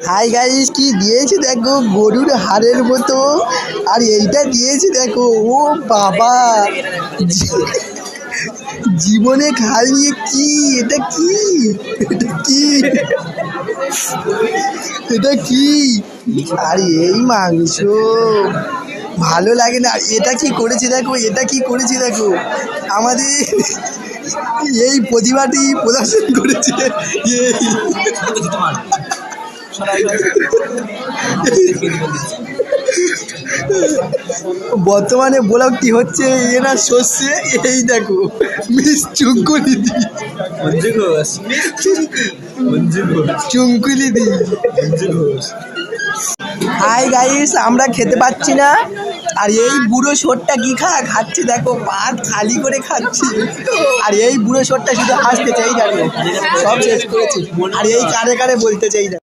Hi guys, কি দিয়েছে দেখো, গরুর হাড়ের মতো। আর এইটা দিয়েছে দেখো, ও বাবা, জীবনে খাইনি। কি এটা? কি এটা? কি এটা? কি? আর এই মাংস ভালো লাগে না। এটা কি করেছে দেখো, এটা কি করেছে দেখো, আমাদের এই প্রতিভাটি প্রদর্শন করেছে। বর্তমানে ব্লগটি হচ্ছে এনা সর্ষে। এই দেখো, মিস চুঙ্কুলি দি, চুঙ্কুলি দি। হাই গাইস, আমরা খেতে পাচ্ছি না। আর এই বুড়ো শোরটা কি খাচ্ছে দেখো, ভাত খালি করে খাচ্ছে। আর এই বুড়ো শোরটা শুধু হাসতে চাই, দেখো সব শেষ করেছে। আর এই কারে কারে বলতে চাই না।